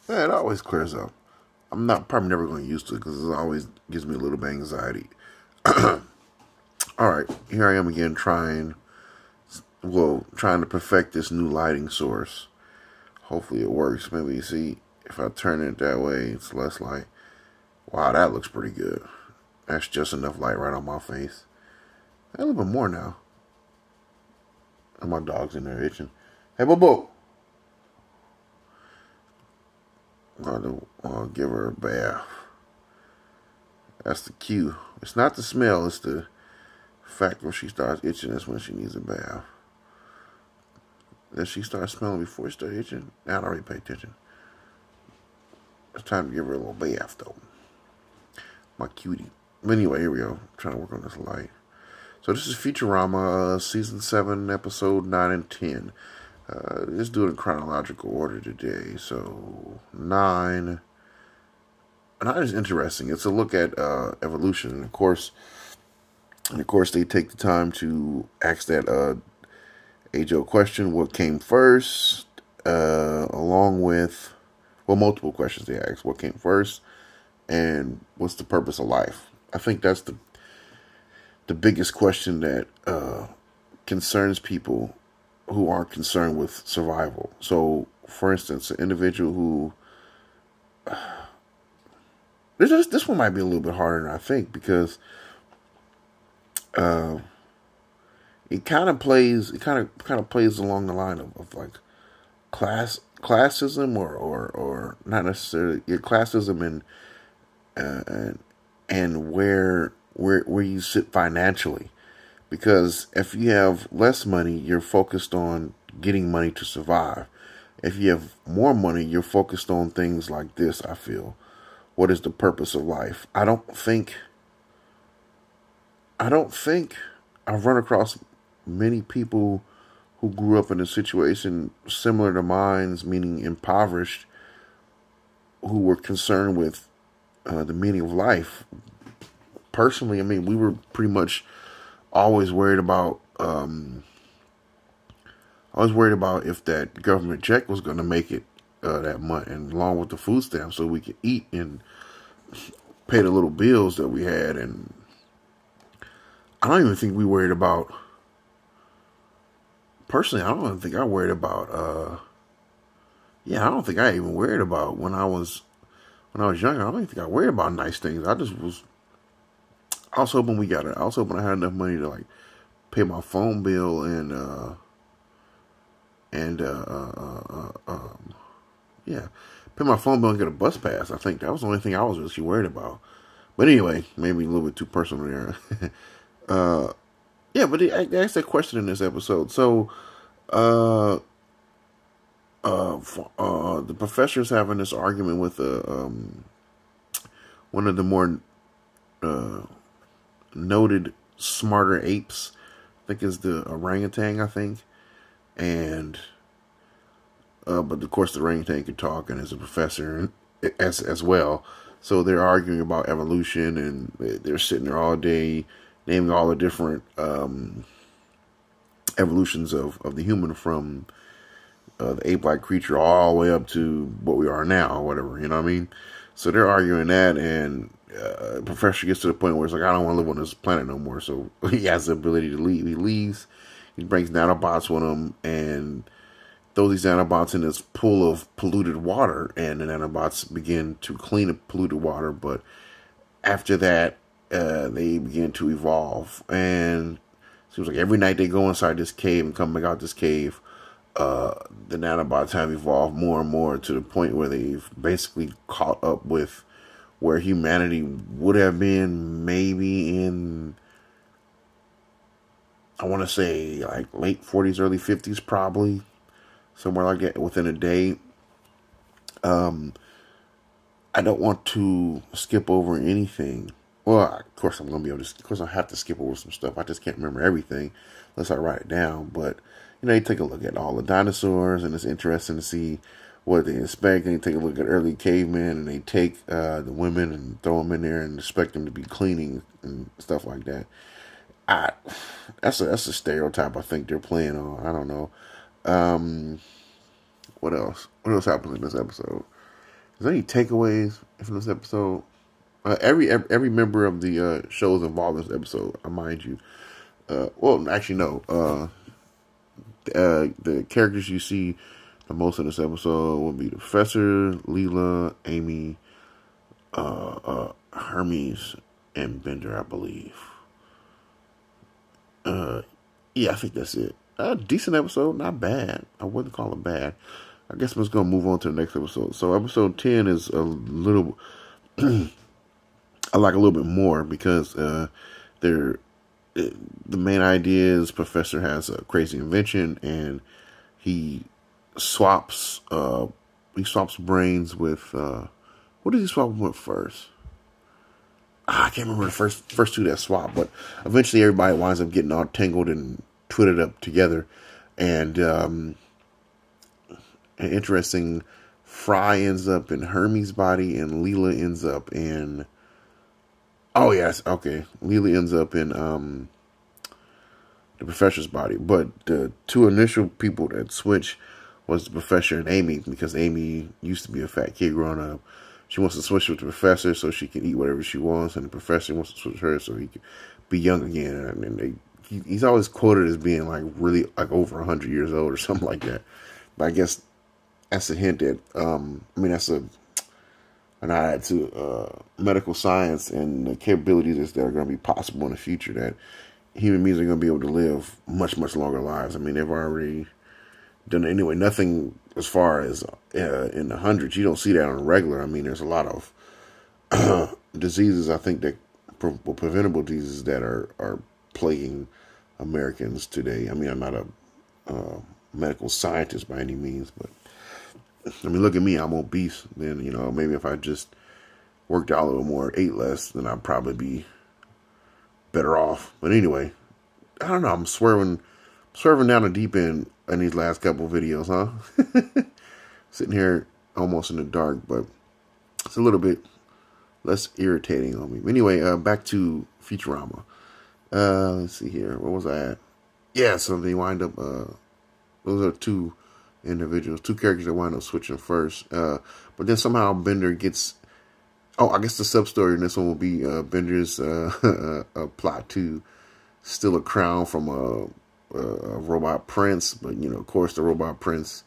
Yeah, it always clears up. I'm not probably never going to use it because it always gives me a little bit of anxiety. All right, here I am again trying to perfect this new lighting source. Hopefully it works. Maybe you see if I turn it that way, it's less light. Wow, that looks pretty good. That's just enough light right on my face. A little bit more now. And my dog's in there itching. Hey, Bobo. I'll give her a bath. That's the cue. It's not the smell, it's the fact when she starts itching, that's when she needs a bath. Does she start smelling before she starts itching? I don't really pay attention. It's time to give her a little bath, though. My cutie. But anyway, here we go. I'm trying to work on this light. So this is Futurama, Season 7, Episode 9 and 10. Let's do it in chronological order today. So, 9. 9 is interesting. It's a look at evolution. And of course, they take the time to ask that age-old question, what came first, along with, multiple questions they ask. What came first, and what's the purpose of life? I think that's the biggest question that concerns people who aren't concerned with survival. So, for instance, an individual who... this one might be a little bit harder than I think, because it kind of plays along the line of like classism or not necessarily classism and where you sit financially. Because if you have less money, you're focused on getting money to survive. If you have more money, you're focused on things like this, I feel. What is the purpose of life? I don't think I've run across many people who grew up in a situation similar to mine's, meaning impoverished, who were concerned with the meaning of life. Personally, I mean, we were pretty much always worried about if that government check was going to make it that month, and along with the food stamps, so we could eat and pay the little bills that we had. And I don't even think we worried about. Personally, I don't even think I worried about. I don't think I even worried about when I was younger. I don't even think I worried about nice things. I was hoping I was hoping I had enough money to like pay my phone bill and pay my phone bill and get a bus pass. I think that was the only thing I was really worried about. But anyway, maybe a little bit too personal there. But they asked that question in this episode. So, the professor's having this argument with one of the more noted smarter apes. I think is the orangutan. I think, and but of course the orangutan can talk and is a professor as well. So they're arguing about evolution, and they're sitting there all day naming all the different evolutions of the human, from the ape-like creature all the way up to what we are now, or whatever, you know what I mean? So they're arguing that, and the professor gets to the point where it's like, I don't want to live on this planet no more, so he has the ability to leave. He leaves, he brings nanobots with him, and throws these nanobots in this pool of polluted water, and the nanobots begin to clean the polluted water, but after that, they begin to evolve, and it seems like every night they go inside this cave and come back out this cave, the nanobots have evolved more and more to the point where they've basically caught up with where humanity would have been maybe in, I want to say, like late 40s, early 50s, probably. Somewhere like that within a day. I don't want to skip over anything. Well, of course I'm gonna be able to. Of course I have to skip over some stuff. I just can't remember everything unless I write it down. But you take a look at all the dinosaurs, and it's interesting to see what they expect. They take a look at early cavemen, and they take the women and throw them in there and expect them to be cleaning and stuff like that. That's a stereotype I think they're playing on. I don't know. What else? What else happens in this episode? Is there any takeaways from this episode? Every member of the show is involved in this episode. I mind you. Well, actually, no. The characters you see the most in this episode will be the Professor, Leela, Amy, Hermes, and Bender, I believe. Yeah, I think that's it. A decent episode, not bad. I wouldn't call it bad. I guess I'm just gonna move on to the next episode. So episode 10 is a little, I like a little bit more because the main idea is Professor has a crazy invention and he swaps brains with what did he swap them with first? I can't remember the first two that swap, but eventually everybody winds up getting all tangled and twitted up together. And an interesting, Fry ends up in Hermes' body and Leela ends up in... Oh, yes, okay. Leela ends up in the Professor's body. But the two initial people that switch was the Professor and Amy, because Amy used to be a fat kid growing up. She wants to switch with the Professor so she can eat whatever she wants, and the Professor wants to switch with her so he can be young again. And he's always quoted as being like really like over 100 years old or something like that. But I guess that's a hint that that's an eye to medical science and the capabilities that are going to be possible in the future, that human beings are going to be able to live much, much longer lives. I mean, they've already done it anyway. Nothing as far as in the hundreds. You don't see that on a regular. I mean, there's a lot of diseases, I think, that preventable diseases that are plaguing Americans today. I mean, I'm not a medical scientist by any means, but I mean, look at me. I'm obese. Then, maybe if I just worked out a little more, ate less, then I'd probably be better off. But anyway, I don't know. I'm swerving down the deep end in these last couple videos, huh? Sitting here almost in the dark, but it's a little bit less irritating on me. Anyway, back to Futurama. Let's see here. Where was I at? Yeah, so they wind up, those are two characters that wind up switching first. But then somehow Bender gets, I guess the sub-story in this one will be Bender's plot to steal a crown from a robot prince. But, of course, the robot prince,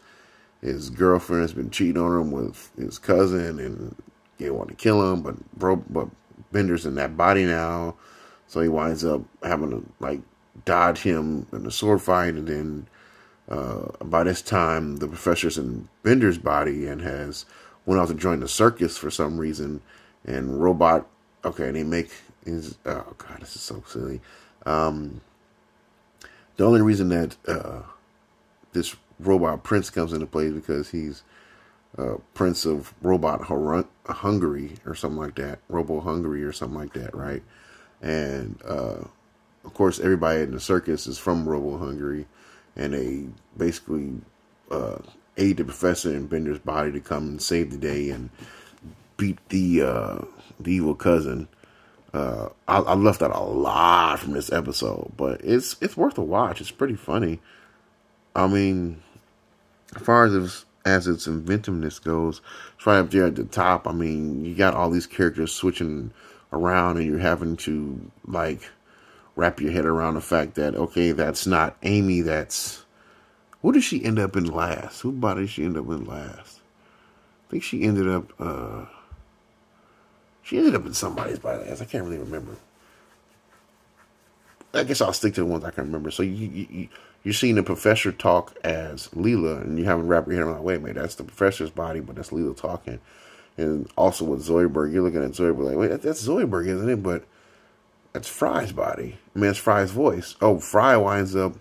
his girlfriend has been cheating on him with his cousin, and they want to kill him. But Bender's in that body now, so he winds up having to dodge him in a sword fight. And then by this time, the Professor's in Bender's body and has went out to join the circus for some reason. And robot, they make his, oh god, this is so silly. The only reason that this robot prince comes into play is because he's Prince of Robot Hungary or something like that. Robo-Hungary or something like that, right? And, of course, everybody in the circus is from Robo-Hungary. And they basically aid the Professor in Bender's body to come and save the day and beat the evil cousin. I left out a lot from this episode, but it's worth a watch. It's pretty funny. I mean, as far as its inventiveness goes, it's right up there at the top. I mean, you got all these characters switching around, and you're having to wrap your head around the fact that that's not Amy. That's, who did she end up in last? Who body did she end up in last? I think she ended up. She ended up in somebody's body last. I can't really remember. I guess I'll stick to the ones I can remember. So you're seeing the Professor talk as Leela, and you haven't wrapped your head around, wait a minute, that's the Professor's body, but that's Leela talking. And also with Zoidberg, you're looking at Zoidberg like, wait, that's Zoidberg, isn't it? But that's Fry's body. I mean, that's Fry's voice. Oh, Fry winds up...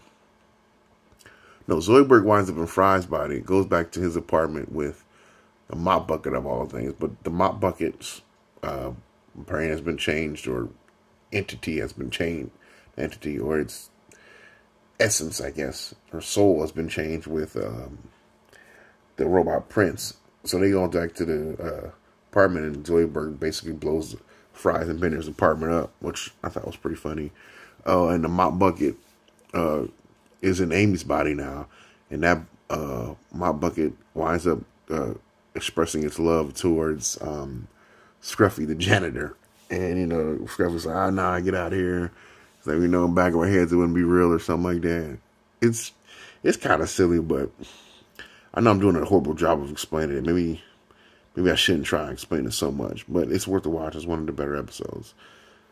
No, Zoidberg winds up in Fry's body. It goes back to his apartment with a mop bucket of all things. But the mop bucket's brain has been changed, or entity has been changed. Entity, or its essence, I guess, or soul has been changed with the robot prince. So they go back to the apartment, and Zoidberg basically blows Fry's and Bender's apartment up, which I thought was pretty funny. And the mop bucket is in Amy's body now, and that mop bucket winds up expressing its love towards Scruffy the janitor. And, you know, Scruffy's like, nah, get out of here. It's like, in back of our heads it wouldn't be real or something like that. It's kind of silly, but I know I'm doing a horrible job of explaining it. Maybe I shouldn't try and explain it so much, but it's worth a watch. It's one of the better episodes.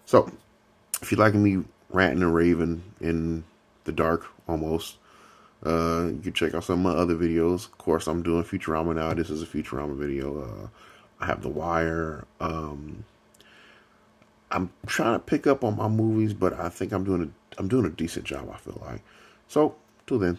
So, if you like me ranting and raving in the dark, almost, you can check out some of my other videos. Of course, I'm doing Futurama now. This is a Futurama video. I have The Wire. I'm trying to pick up on my movies, but I think I'm doing a decent job, I feel like. So, till then.